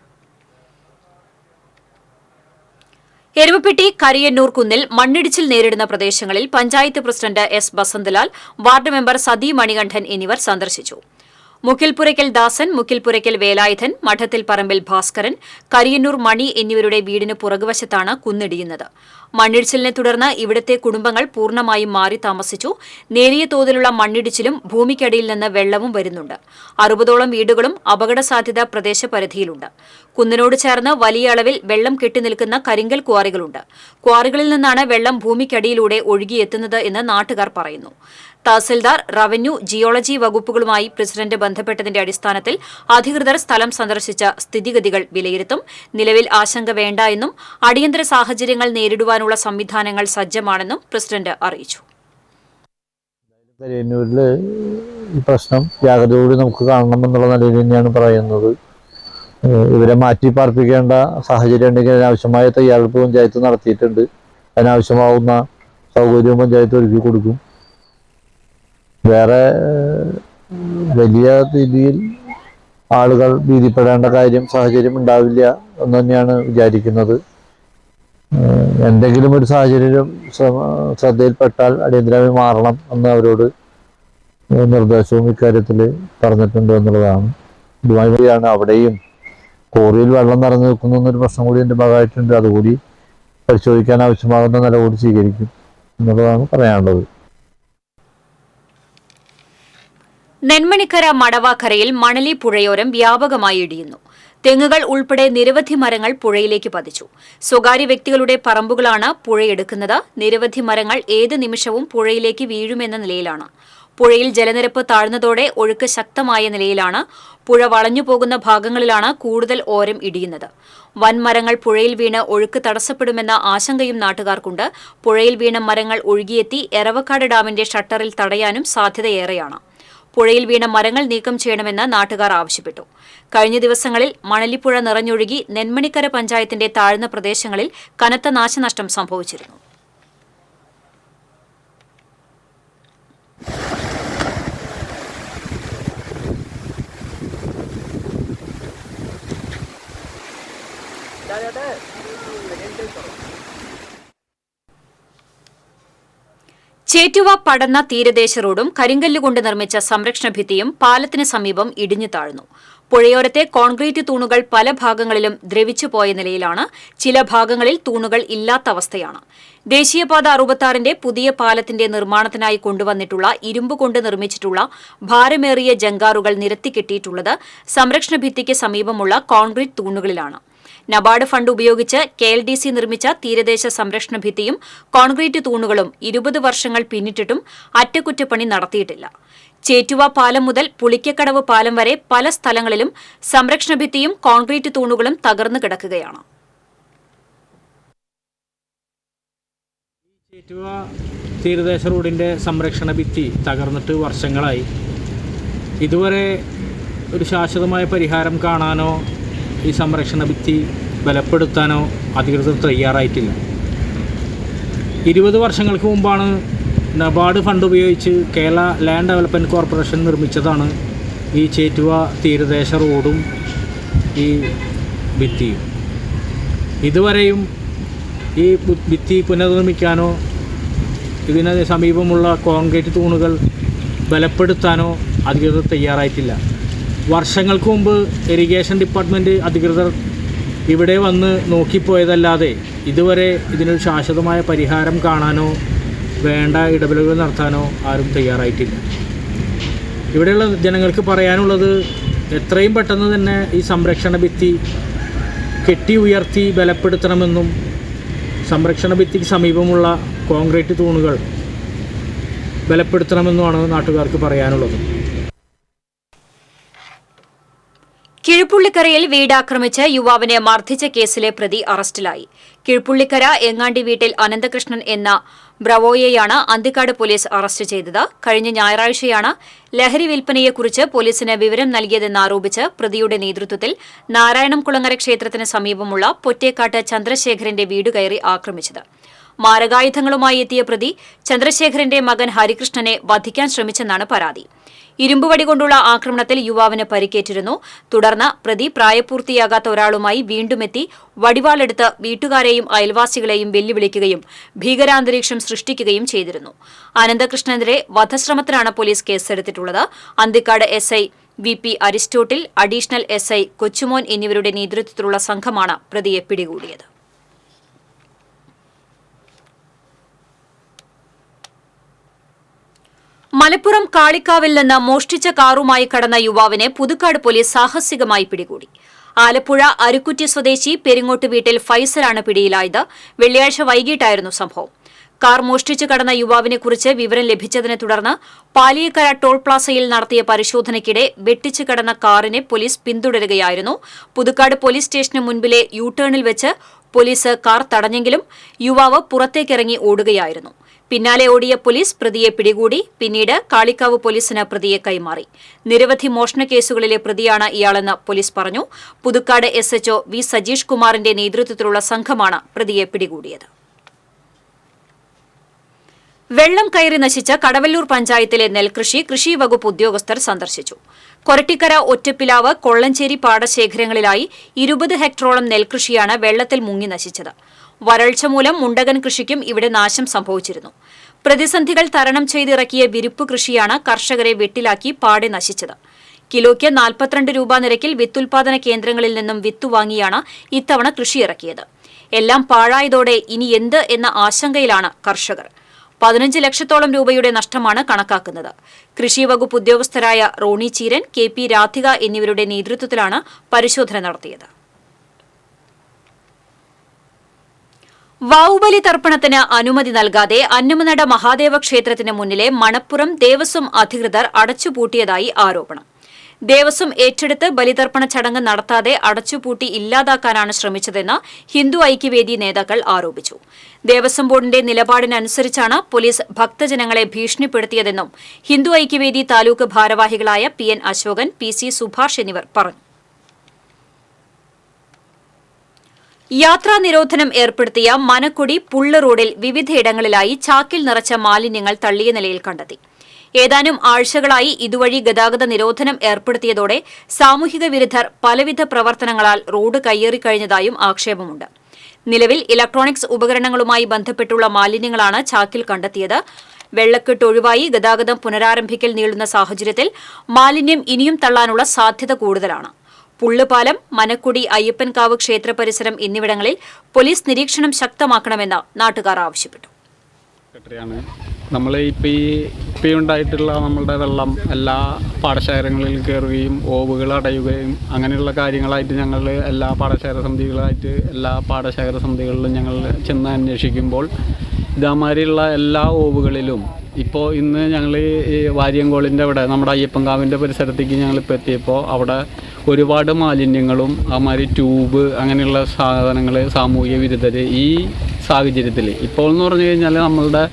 S1: എരുമപ്പെട്ടി കരിയന്നൂർ കുന്നിൽ മണ്ണിടിച്ചിൽ നേരിടുന്ന പ്രദേശങ്ങളിൽ panchayat president S Basanthalal, ward member Sathi Manikandan എന്നിവർ സന്ദർശിച്ചു. മുക്കിൽപുരയ്ക്കൽ ദാസൻ, മുക്കിൽപുരയ്ക്കൽ വേലായുധൻ, മഠത്തിൽ പറമ്പിൽ ഭാസ്കരൻ, കരിയന്നൂർ മണി എന്നിവരുടെ വീടിന് പുറകുവശത്താണ് കുന്നിടിയുന്നത്. മണ്ണിടിച്ചിലിനെ തുടർന്ന് ഇവിടുത്തെ കുടുംബങ്ങൾ പൂർണ്ണമായും മാറി താമസിച്ചു. നേരിയ തോതിലുള്ള മണ്ണിടിച്ചിലും ഭൂമിക്കടിയിൽ നിന്ന് വെള്ളവും വരുന്നുണ്ട്. 60ഓളം വീടുകളും അപകട സാധ്യത പ്രദേശപരിധിയിലുണ്ട്. കുന്നിനോട് ചേർന്ന് വലിയ അളവിൽ വെള്ളം കെട്ടിനിൽക്കുന്ന കരിങ്കൽ ക്വാറികളുണ്ട്. ക്വാറികളിൽ നിന്നാണ് വെള്ളം ഭൂമിക്കടിയിലൂടെ ഒഴുകിയെത്തുന്നത് എന്ന് നാട്ടുകാർ പറയുന്നു. തഹസിൽദാർ, റവന്യൂ, ജിയോളജി വകുപ്പുകളുമായി പ്രസിഡന്റ് ബന്ധപ്പെട്ടതിന്റെ അടിസ്ഥാനത്തിൽ അധികൃതർ സ്ഥലം സന്ദർശിച്ച സ്ഥിതിഗതികൾ വിലയിരുത്തും. നിലവിൽ ആശങ്ക വേണ്ട എന്നും അടിയന്തര സാഹചര്യങ്ങൾ നേരിടുവാനുള്ള സംവിധാനങ്ങൾ സജ്ജമാണെന്നും പ്രസിഡന്റ് അറിയിച്ചു.
S6: കരിയന്നൂരിൽ ഈ പ്രശ്നം ജാഗ്രതയോടെ നമുക്ക് കാണണമെന്നുള്ള നിലയിൽ തന്നെയാണ് പറയുന്നത്. ഇവരെ മാറ്റി പാർപ്പിക്കേണ്ട സാഹചര്യം ഉണ്ടെങ്കിൽ അതിനാവശ്യമായ തയ്യാറെടുപ്പ് പഞ്ചായത്ത് നടത്തിയിട്ടുണ്ട്. അതിനാവശ്യമാവുന്ന സൗകര്യവും പഞ്ചായത്ത് ഒരുക്കി കൊടുക്കും. വേറെ വലിയ രീതിയിൽ ആളുകൾ ഭീതിപ്പെടേണ്ട സാഹചര്യം ഉണ്ടാവില്ല എന്ന് തന്നെയാണ് വിചാരിക്കുന്നത്. എന്തെങ്കിലും ഒരു സാഹചര്യം ശ്രദ്ധയിൽപ്പെട്ടാൽ അടിയന്തരമായി മാറണം എന്ന് അവരോട് നിർദ്ദേശവും ഇക്കാര്യത്തിൽ പറഞ്ഞിട്ടുണ്ട് എന്നുള്ളതാണ്. ഇതുമായാണ് അവിടെയും കോറിയിൽ വെള്ളം നിറഞ്ഞു നിൽക്കുന്നു എന്നൊരു പ്രശ്നം കൂടി എൻ്റെ ഭാഗമായിട്ടുണ്ട്. അതുകൂടി പരിശോധിക്കാൻ ആവശ്യമാകുന്ന നിലകൂടി സ്വീകരിക്കും എന്നുള്ളതാണ് പറയാനുള്ളത്.
S1: നെന്മണിക്കര മടവാക്കരയിൽ മണലി പുഴയോരം വ്യാപകമായി ഇടിയുന്നു. തെങ്ങുകൾ ഉൾപ്പെടെ നിരവധി മരങ്ങൾ പുഴയിലേക്ക് പതിച്ചു. സ്വകാര്യ വ്യക്തികളുടെ പറമ്പുകളാണ് പുഴയെടുക്കുന്നത്. നിരവധി മരങ്ങൾ ഏത് നിമിഷവും പുഴയിലേക്ക് വീഴുമെന്ന നിലയിലാണ്. പുഴയിൽ ജലനിരപ്പ് താഴ്ന്നതോടെ ഒഴുക്ക് ശക്തമായ നിലയിലാണ്. പുഴ വളഞ്ഞുപോകുന്ന ഭാഗങ്ങളിലാണ് കൂടുതൽ ഓരം ഇടിയുന്നത്. വൻമരങ്ങൾ പുഴയിൽ വീണ് ഒഴുക്ക് തടസ്സപ്പെടുമെന്ന ആശങ്കയും നാട്ടുകാർക്കുണ്ട്. പുഴയിൽ വീണ മരങ്ങൾ ഒഴുകിയെത്തി എറവക്കാട് ഡാമിന്റെ ഷട്ടറിൽ തടയാനും സാധ്യതയേറെയാണ്. പുഴയിൽ വീണ മരങ്ങൾ നീക്കം ചെയ്യണമെന്ന് നാട്ടുകാർ ആവശ്യപ്പെട്ടു. കഴിഞ്ഞ ദിവസങ്ങളിൽ മണലിപ്പുഴ നിറഞ്ഞൊഴുകി നെന്മണിക്കര പഞ്ചായത്തിന്റെ താഴ്ന്ന പ്രദേശങ്ങളിൽ കനത്ത നാശനഷ്ടം സംഭവിച്ചിരുന്നു. ചേറ്റുവ പടന്ന തീരദേശ റോഡും കരിങ്കല്ലുകൊണ്ട് നിർമ്മിച്ച സംരക്ഷണ ഭിത്തിയും പാലത്തിന് സമീപം ഇടിഞ്ഞു താഴ്ന്നു. പുഴയോരത്തെ കോൺക്രീറ്റ് തൂണുകൾ പല ഭാഗങ്ങളിലും ദ്രവിച്ചുപോയ നിലയിലാണ്. ചില ഭാഗങ്ങളിൽ തൂണുകൾ ഇല്ലാത്ത അവസ്ഥയാണ്. ദേശീയപാത 66ന്റെ പുതിയ പാലത്തിന്റെ നിർമ്മാണത്തിനായി കൊണ്ടുവന്നിട്ടുള്ള ഇരുമ്പ് കൊണ്ട് നിർമ്മിച്ചിട്ടുള്ള ഭാരമേറിയ ജങ്കാറുകൾ നിരത്തിക്കെട്ടിയിട്ടുള്ളത് സംരക്ഷണ ഭിത്തിക്ക് സമീപമുള്ള കോൺക്രീറ്റ് തൂണുകളിലാണ്. നബാർഡ് ഫണ്ട് ഉപയോഗിച്ച് KLDC നിർമ്മിച്ച തീരദേശ സംരക്ഷണ ഭിത്തിയും കോൺക്രീറ്റ് തൂണുകളും 20 വർഷങ്ങൾ പിന്നിട്ടിട്ടും അറ്റകുറ്റപ്പണി നടത്തിയിട്ടില്ല. ചേറ്റുവ പാലം മുതൽ പുളിക്കക്കടവ് പാലം വരെ പല സ്ഥലങ്ങളിലും സംരക്ഷണ ഭിത്തിയും കോൺക്രീറ്റ് തൂണുകളും തകർന്നു കിടക്കുകയാണ്.
S7: ചേറ്റുവ തീരദേശ റോഡിൻ്റെ സംരക്ഷണ ഭിത്തി തകർന്നിട്ട് വർഷങ്ങളായി. ഇതുവരെ ഒരു ശാശ്വതമായ പരിഹാരം കാണാനോ ഈ സംരക്ഷണ ഭിത്തി ബലപ്പെടുത്താനോ അധികൃതർ തയ്യാറായിട്ടില്ല. 20 വർഷങ്ങൾക്ക് മുമ്പാണ് നബാർഡ് ഫണ്ട് ഉപയോഗിച്ച് കേരള ലാൻഡ് ഡെവലപ്മെൻറ്റ് കോർപ്പറേഷൻ നിർമ്മിച്ചതാണ് ഈ ചേറ്റുവ തീരദേശ റോഡും ഈ ഭിത്തിയും. ഇതുവരെയും ഈ ഭിത്തി പുനർനിർമ്മിക്കാനോ ഇതിന് സമീപമുള്ള കോൺക്രീറ്റ് തൂണുകൾ ബലപ്പെടുത്താനോ അധികൃതർ തയ്യാറായിട്ടില്ല. വർഷങ്ങൾക്ക് മുമ്പ് ഇറിഗേഷൻ ഡിപ്പാർട്ട്മെൻറ്റ് അധികൃതർ ഇവിടെ വന്ന് നോക്കിപ്പോയതല്ലാതെ ഇതുവരെ ഇതിനൊരു ശാശ്വതമായ പരിഹാരം കാണാനോ വേണ്ട ഇടപെടലുകൾ നടത്താനോ ആരും തയ്യാറായിട്ടില്ല. ഇവിടെയുള്ള ജനങ്ങൾക്ക് പറയാനുള്ളത് എത്രയും പെട്ടെന്ന് തന്നെ ഈ സംരക്ഷണ ഭിത്തി കെട്ടി ഉയർത്തി ബലപ്പെടുത്തണമെന്നും സംരക്ഷണ ഭിത്തിക്ക് സമീപമുള്ള കോൺക്രീറ്റ് തൂണുകൾ ബലപ്പെടുത്തണമെന്നുമാണ് നാട്ടുകാർക്ക് പറയാനുള്ളത്.
S1: കിഴുപ്പുള്ളിക്കരയിൽ വീടാക്രമിച്ച് യുവാവിനെ മർദ്ദിച്ച കേസിലെ പ്രതി അറസ്റ്റിലായി. കിഴുപ്പുള്ളിക്കര എങ്ങാണ്ടി വീട്ടിൽ അനന്തകൃഷ്ണൻ എന്ന ബ്രവോയെയാണ് അന്തിക്കാട് പോലീസ് അറസ്റ്റ് ചെയ്തത്. കഴിഞ്ഞ ഞായറാഴ്ചയാണ് ലഹരി വിൽപ്പനയെക്കുറിച്ച് പോലീസിന് വിവരം നൽകിയതെന്നാരോപിച്ച് പ്രതിയുടെ നേതൃത്വത്തിൽ നാരായണംകുളങ്ങര ക്ഷേത്രത്തിന് സമീപമുള്ള പൊറ്റേക്കാട്ട് ചന്ദ്രശേഖരന്റെ വീട് കയറി ആക്രമിച്ചത്. മാരകായുധങ്ങളുമായി എത്തിയ പ്രതി ചന്ദ്രശേഖരന്റെ മകൻ ഹരികൃഷ്ണനെ വധിക്കാൻ ശ്രമിച്ചെന്നാണ് പരാതി. ഇരുമ്പുവടി കൊണ്ടുള്ള ആക്രമണത്തിൽ യുവാവിന് പരിക്കേറ്റിരുന്നു. തുടർന്ന് പ്രതി പ്രായപൂർത്തിയാകാത്ത ഒരാളുമായി വീണ്ടുമെത്തി വടിവാളെടുത്ത് വീട്ടുകാരെയും അയൽവാസികളെയും വെല്ലുവിളിക്കുകയും ഭീകരാന്തരീക്ഷം സൃഷ്ടിക്കുകയും ചെയ്തിരുന്നു. അനന്തകൃഷ്ണനെതിരെ വധശ്രമത്തിനാണ് പോലീസ് കേസെടുത്തിട്ടുള്ളത്. Anthikkad SI VP Aristotle, additional SI Kochumon എന്നിവരുടെ നേതൃത്വത്തിലുള്ള സംഘമാണ് പ്രതിയെ പിടികൂടിയത്. മലപ്പുറം കാളിക്കാവിൽ നിന്ന് മോഷ്ടിച്ച കാറുമായി കടന്ന യുവാവിനെ പുതുക്കാട് പോലീസ് സാഹസികമായി പിടികൂടി. ആലപ്പുഴ അരുക്കുറ്റി സ്വദേശി പെരിങ്ങോട്ട് വീട്ടിൽ ഫൈസലാണ് പിടിയിലായത്. വെള്ളിയാഴ്ച വൈകിട്ടായിരുന്നു സംഭവം. കാർ മോഷ്ടിച്ചു കടന്ന യുവാവിനെക്കുറിച്ച് വിവരം ലഭിച്ചതിനെ തുടർന്ന് പാലിയക്കര ടോൾ പ്ലാസയിൽ നടത്തിയ പരിശോധനയ്ക്കിടെ വെട്ടിച്ചു കടന്ന കാറിനെ പോലീസ് പിന്തുടരുകയായിരുന്നു. പുതുക്കാട് പോലീസ് സ്റ്റേഷന് മുൻപിലെ യു-ടേണിൽ വെച്ച് പോലീസ് കാർ തടഞ്ഞെങ്കിലും യുവാവ് പുറത്തേക്കിറങ്ങി ഓടുകയായിരുന്നു. പിന്നാലെ ഓടിയ പോലീസ് പ്രതിയെ പിടികൂടി. പിന്നീട് കാളിക്കാവ് പോലീസിന് പ്രതിയെ കൈമാറി. നിരവധി മോഷണ കേസുകളിലെ പ്രതിയാണ് ഇയാളെന്ന് പോലീസ് പറഞ്ഞു. പുതുക്കാട് SHO V സജീഷ് കുമാറിന്റെ നേതൃത്വത്തിലുള്ള സംഘമാണ് പ്രതിയെ പിടികൂടിയത്. വെള്ളം കയറി നശിച്ച കടവല്ലൂർ പഞ്ചായത്തിലെ നെൽകൃഷി കൃഷി വകുപ്പ് ഉദ്യോഗസ്ഥർ സന്ദർശിച്ചു. കൊരട്ടിക്കര, ഒറ്റപ്പിലാവ്, കൊള്ളഞ്ചേരി പാടശേഖരങ്ങളിലായി 20 ഹെക്ടറോളം നെൽകൃഷിയാണ് വെള്ളത്തിൽ മുങ്ങി നശിച്ചത്. വരൾച്ച മൂലം മുണ്ടകൻ കൃഷിക്കും ഇവിടെ നാശം സംഭവിച്ചിരുന്നു. പ്രതിസന്ധികൾ തരണം ചെയ്തിറക്കിയ വിരിപ്പ് കൃഷിയാണ് കർഷകരെ വെട്ടിലാക്കി പാടെ നശിച്ചത്. കിലോയ്ക്ക് 42 രൂപ നിരക്കിൽ വിത്തുൽപാദന കേന്ദ്രങ്ങളിൽ നിന്നും വിത്തു വാങ്ങിയാണ് ഇത്തവണ കൃഷിയിറക്കിയത്. എല്ലാം പാഴായതോടെ ഇനി എന്ത് എന്ന ആശങ്കയിലാണ് കർഷകർ. 15 ലക്ഷത്തോളം രൂപയുടെ നഷ്ടമാണ് കണക്കാക്കുന്നത്. കൃഷി വകുപ്പ് ഉദ്യോഗസ്ഥരായ റോണി ചീരൻ, KP രാധിക എന്നിവരുടെ നേതൃത്വത്തിലാണ് പരിശോധന നടത്തിയത്. വാവുബലി തർപ്പണത്തിന് അനുമതി നൽകാതെ അന്നമനട മഹാദേവ ക്ഷേത്രത്തിന് മുന്നിലെ മണപ്പുറം ദേവസ്വം അധികൃതർ അടച്ചുപൂട്ടിയതായി ആരോപണം. ദേവസ്വം ഏറ്റെടുത്ത് ബലിതർപ്പണ ചടങ്ങ് നടത്താതെ അടച്ചുപൂട്ടി ഇല്ലാതാക്കാനാണ് ശ്രമിച്ചതെന്ന് ഹിന്ദു ഐക്യവേദി നേതാക്കൾ ആരോപിച്ചു. ദേവസ്വം ബോർഡിന്റെ നിലപാടിനനുസരിച്ചാണ് പോലീസ് ഭക്തജനങ്ങളെ ഭീഷണിപ്പെടുത്തിയതെന്നും ഹിന്ദു ഐക്യവേദി താലൂക്ക് ഭാരവാഹികളായ PN അശോകൻ, PC സുഭാഷ് എന്നിവർ പറഞ്ഞു. യാത്രാ നിരോധനം ഏർപ്പെടുത്തിയ മനക്കൊടി പുള്ള് റോഡിൽ വിവിധയിടങ്ങളിലായി ചാക്കിൽ നിറച്ച മാലിന്യങ്ങൾ തള്ളിയ നിലയിൽ കണ്ടെത്തി. ഏതാനും ആഴ്ചകളായി ഇതുവഴി ഗതാഗത നിരോധനം ഏർപ്പെടുത്തിയതോടെ സാമൂഹിക വിരുദ്ധർ പലവിധ പ്രവർത്തനങ്ങളാൽ റോഡ് കയ്യേറിക്കഴിഞ്ഞതായും ആക്ഷേപമുണ്ട്. നിലവിൽ ഇലക്ട്രോണിക്സ് ഉപകരണങ്ങളുമായി ബന്ധപ്പെട്ടുള്ള മാലിന്യങ്ങളാണ് ചാക്കിൽ കണ്ടെത്തിയത്. വെള്ളക്കെട്ട് ഒഴിവായി ഗതാഗതം പുനരാരംഭിക്കൽ നീളുന്ന സാഹചര്യത്തിൽ മാലിന്യം ഇനിയും തള്ളാനുള്ള സാധ്യത കൂടുതലാണ്. പുള്ളുപാലം, മനക്കുടി, അയ്യപ്പൻകാവ് ക്ഷേത്ര പരിസരം എന്നിവിടങ്ങളിൽ പോലീസ് നിരീക്ഷണം ശക്തമാക്കണമെന്ന് നാട്ടുകാർ ആവശ്യപ്പെട്ടു.
S8: നമ്മൾ ഇപ്പോൾ ഉണ്ടായിട്ടുള്ള നമ്മളുടെ വെള്ളം എല്ലാ പാടശേഖരങ്ങളിൽ കയറുകയും ഓവുകൾ അടയുകയും അങ്ങനെയുള്ള കാര്യങ്ങളായിട്ട് ഞങ്ങൾ എല്ലാ പാടശേഖര സമിതികളായിട്ട് എല്ലാ പാടശേഖര സമിതികളിലും ഞങ്ങൾ ചെന്ന് അന്വേഷിക്കുമ്പോൾ ഇതേമാതിരിയുള്ള എല്ലാ ഓവുകളിലും ഇപ്പോൾ ഇന്ന് ഞങ്ങൾ ഈ വാര്യങ്കോളിൻ്റെ അവിടെ നമ്മുടെ അയ്യപ്പൻകാവിൻ്റെ പരിസരത്തേക്ക് ഞങ്ങളിപ്പോൾ എത്തിയപ്പോൾ അവിടെ ഒരുപാട് മാലിന്യങ്ങളും അതുമാതിരി ട്യൂബ് അങ്ങനെയുള്ള സാധനങ്ങൾ സാമൂഹിക വിരുദ്ധർ ഈ സാഹചര്യത്തിൽ ഇപ്പോൾ എന്ന് പറഞ്ഞു കഴിഞ്ഞാൽ നമ്മളുടെ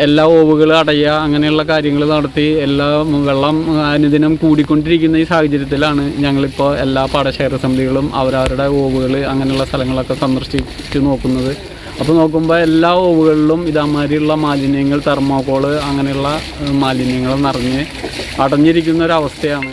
S8: എല്ലാ ഓവുകൾ അടയുക അങ്ങനെയുള്ള കാര്യങ്ങൾ നടത്തി എല്ലാ വെള്ളം അനുദിനം കൂടിക്കൊണ്ടിരിക്കുന്ന ഈ സാഹചര്യത്തിലാണ് ഞങ്ങളിപ്പോൾ എല്ലാ പാടശേഖര സമിതികളും അവരവരുടെ ഓവുകൾ അങ്ങനെയുള്ള സ്ഥലങ്ങളൊക്കെ സന്ദർശിച്ച് നോക്കുന്നത്. അപ്പോൾ നോക്കുമ്പോൾ എല്ലാ ഓവുകളിലും ഇതേമാതിരിയുള്ള മാലിന്യങ്ങൾ, തെർമോക്കോള് അങ്ങനെയുള്ള മാലിന്യങ്ങൾ നിറഞ്ഞ് അടഞ്ഞിരിക്കുന്ന ഒരവസ്ഥയാണ്.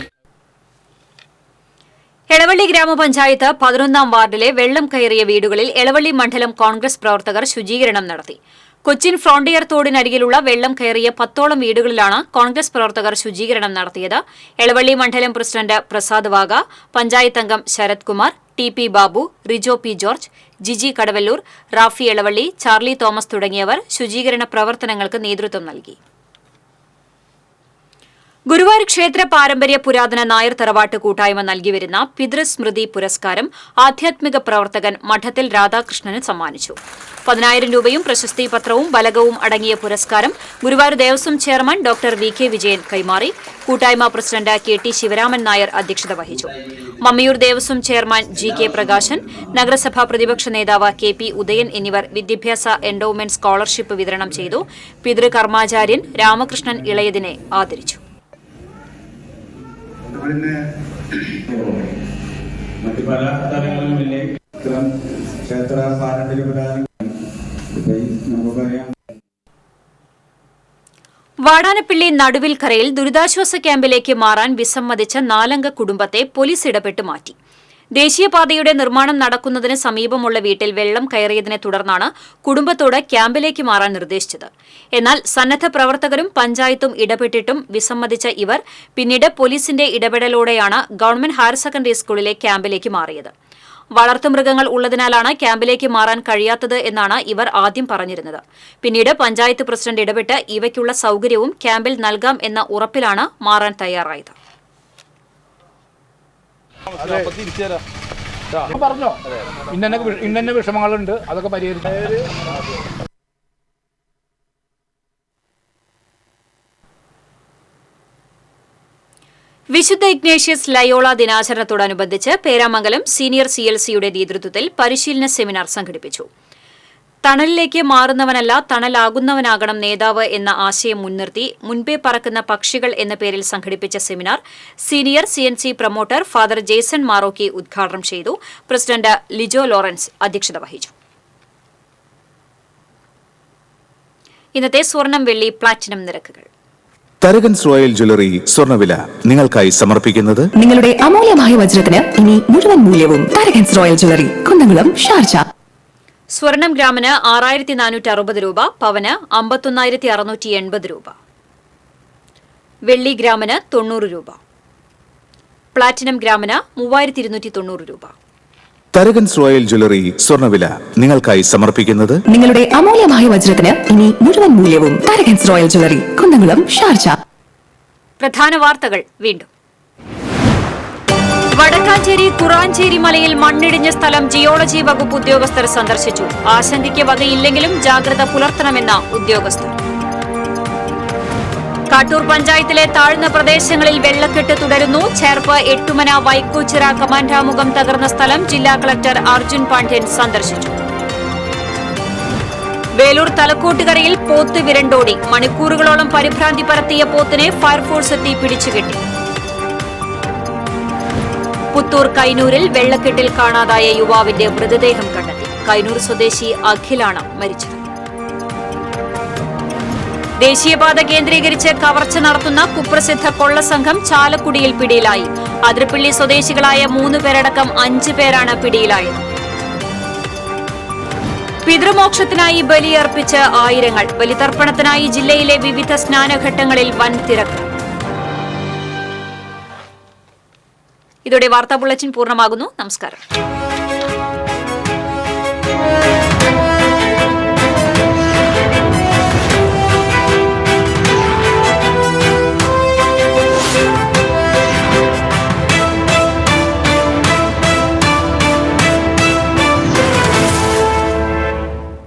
S1: എളവള്ളി ഗ്രാമപഞ്ചായത്ത് 11-ാം വാർഡിലെ വെള്ളം കയറിയ വീടുകളിൽ എളവള്ളി മണ്ഡലം കോൺഗ്രസ് പ്രവർത്തകർ ശുചീകരണം നടത്തി. കൊച്ചിൻ ഫ്രോണ്ടിയർ തോടിനരികിലുള്ള വെള്ളം കയറിയ 10ഓളം വീടുകളിലാണ് കോൺഗ്രസ് പ്രവർത്തകർ ശുചീകരണം നടത്തിയത്. എളവള്ളി മണ്ഡലം പ്രസിഡന്റ് പ്രസാദ് വാഗ, പഞ്ചായത്ത് അംഗം Sharath Kumar, T P. Babu, Rijo P. George, Jiji Kadavallur, Rafi Elavally, Charlie Thomas തുടങ്ങിയവർ ശുചീകരണ പ്രവർത്തനങ്ങൾക്ക് നേതൃത്വം നൽകി. ഗുരുവായൂർ ക്ഷേത്ര പാരമ്പര്യ പുരാതന നായർ തറവാട്ട് കൂട്ടായ്മ നൽകിവരുന്ന പിതൃസ്മൃതി പുരസ്കാരം ആധ്യാത്മിക പ്രവർത്തകൻ മഠത്തിൽ രാധാകൃഷ്ണന് സമ്മാനിച്ചു. 10,000 രൂപയും പ്രശസ്തി പത്രവും ബലകവും അടങ്ങിയ പുരസ്കാരം Guruvayur Devaswom chairman doctor VK. Vijayan കൈമാറി. കൂട്ടായ്മ പ്രസിഡന്റ് കെ.ടി. ശിവരാമൻ നായർ അധ്യക്ഷത വഹിച്ചു. മമ്മിയൂർ ദേവസ്വം ചെയർമാൻ ജി.കെ. പ്രകാശൻ, നഗരസഭാ പ്രതിപക്ഷ നേതാവ് കെ.പി. ഉദയൻ എന്നിവർ വിദ്യാഭ്യാസ എൻഡോവ്മെന്റ് സ്കോളർഷിപ്പ് വിതരണം ചെയ്തു. പിതൃകർമാചാര്യൻ രാമകൃഷ്ണൻ ഇളയതിനെ ആദരിച്ചു.
S9: മറ്റു പല സ്ഥലങ്ങളിലുമില്ലേ ക്ഷേത്ര പാരമ്പര്യപ്രധാനം നമുക്കറിയാം.
S1: വാടാനപ്പള്ളി നടുവിൽക്കരയിൽ ദുരിതാശ്വാസ ക്യാമ്പിലേക്ക് മാറാൻ വിസമ്മതിച്ച 4-അംഗ കുടുംബത്തെ പോലീസ് ഇടപെട്ട് മാറ്റി. ദേശീയപാതയുടെ നിർമ്മാണം നടക്കുന്നതിന് സമീപമുള്ള വീട്ടിൽ വെള്ളം കയറിയതിനെ തുടർന്നാണ് കുടുംബത്തോട് ക്യാമ്പിലേക്ക് മാറാൻ നിർദ്ദേശിച്ചത്. എന്നാൽ സന്നദ്ധ പ്രവർത്തകരും പഞ്ചായത്തും ഇടപെട്ടിട്ടും വിസമ്മതിച്ച ഇവർ പിന്നീട് പോലീസിന്റെ ഇടപെടലോടെയാണ് ഗവൺമെന്റ് ഹയർ സെക്കൻഡറി സ്കൂളിലെ ക്യാമ്പിലേക്ക് മാറിയത്. വളർത്തുമൃഗങ്ങൾ ഉള്ളതിനാലാണ് ക്യാമ്പിലേക്ക് മാറാൻ കഴിയാത്തത് എന്നാണ് ഇവർ ആദ്യം പറഞ്ഞിരുന്നത്. പിന്നീട് പഞ്ചായത്ത് പ്രസിഡന്റ് ഇടപെട്ട് ഇവയ്ക്കുള്ള സൌകര്യവും ക്യാമ്പിൽ നൽകാം എന്ന ഉറപ്പിലാണ് മാറാൻ തയ്യാറായത്.
S10: പറഞ്ഞോ ഇന്ന വിഷമങ്ങളുണ്ട്, അതൊക്കെ പരിഹരിച്ചു.
S1: വിശുദ്ധ ഇഗ്നേഷ്യസ് ലയോള ദിനാചരണത്തോടനുബന്ധിച്ച് പേരാമംഗലം സീനിയർ CLCയുടെ നേതൃത്വത്തിൽ പരിശീലന സെമിനാർ സംഘടിപ്പിച്ചു. തണലിലേക്ക് മാറുന്നവനല്ല തണലാകുന്നവനാകണം നേതാവ് എന്ന ആശയം മുൻനിർത്തി മുൻപേ പറക്കുന്ന പക്ഷികൾ എന്ന പേരിൽ സംഘടിപ്പിച്ച seminar senior CNC promoter father Jason Marokki ഉദ്ഘാടനം ചെയ്തു. പ്രസിഡന്റ് ലിജോ ലോറൻസ് അധ്യക്ഷത വഹിച്ചു. ഇന്നത്തെ സ്വർണം, വെള്ളി, പ്ലാറ്റിനം നിരക്കുകൾ.
S11: തരകൻസ് റോയൽ ജ്വല്ലറി സ്വർണ്ണവില നിങ്ങൾക്കായി സമർപ്പിക്കുന്നത്
S12: നിങ്ങളുടെ അമൂല്യമായ വജ്രത്തിന് ഇനി മുഴുവൻ മൂല്യവും Tharakans royal jewellery, Kunnamkulam, Sharjah.
S1: സ്വർണം ഗ്രാമിന് 6,460 രൂപ, പവന് 51,680 രൂപ, വെള്ളി ഗ്രാമിന് 90 രൂപ, പ്ലാറ്റിനം ഗ്രാമിന് 3,290 രൂപ.
S11: തരകൻസ് റോയൽ ജ്വല്ലറി സ്വർണ്ണവില നിങ്ങൾക്കായി സമർപ്പിക്കുന്നത്
S12: നിങ്ങളുടെ അമൂല്യമായ വജ്രത്തിന് ഇനി മുഴുവൻ മൂല്യവും Tharakans royal jewellery, Kunnamkulam, Sharjah.
S1: പ്രധാന വാർത്തകൾ വീണ്ടും. വടക്കാഞ്ചേരി കുറാഞ്ചേരി മലയിൽ മണ്ണിടിഞ്ഞ സ്ഥലം ജിയോളജി വകുപ്പ് ഉദ്യോഗസ്ഥർ സന്ദർശിച്ചു. ആശങ്കയ്ക്ക് വകയില്ലെങ്കിലും ജാഗ്രത പുലർത്തണമെന്ന ഉദ്യോഗസ്ഥർ. കാട്ടൂർ പഞ്ചായത്തിലെ താഴ്ന്ന പ്രദേശങ്ങളിൽ വെള്ളക്കെട്ട് തുടരുന്നു. ചേർപ്പ്, എട്ടുമന, വൈക്കോച്ചിറ കമാൻഡാമുഖം തകർന്ന സ്ഥലം ജില്ലാ കളക്ടർ അർജുൻ പാണ്ഡ്യൻ സന്ദർശിച്ചു. വേലൂർ തലക്കോട്ടുകരയിൽ പോത്ത് വിരണ്ടോടി. മണിക്കൂറുകളോളം പരിഭ്രാന്തി പരത്തിയ പോത്തിനെ ഫയർഫോഴ്സ് എത്തി പിടിച്ചുകെട്ടി. പുത്തൂർ കൈനൂരിൽ വെള്ളക്കെട്ടിൽ കാണാതായ യുവാവിന്റെ മൃതദേഹം കണ്ടെത്തി. കൈനൂർ സ്വദേശി അഖിലാണ് മരിച്ചത്. ദേശീയപാത കേന്ദ്രീകരിച്ച് കവർച്ച നടത്തുന്ന കുപ്രസിദ്ധ കൊള്ളസംഘം ചാലക്കുടിയിൽ പിടിയിലായി. അതിരപ്പള്ളി സ്വദേശികളായ 3 പേരടക്കം 5 പേരാണ് പിടിയിലായത്. പിതൃമോക്ഷത്തിനായി ബലിയർപ്പിച്ച് ആയിരങ്ങൾ. ബലിതർപ്പണത്തിനായി ജില്ലയിലെ വിവിധ സ്നാനഘട്ടങ്ങളിൽ വൻ തിരക്ക്. ഇതോടെ വാർത്താ ബുള്ളറ്റിൻ പൂർണ്ണമാകുന്നു. നമസ്കാരം.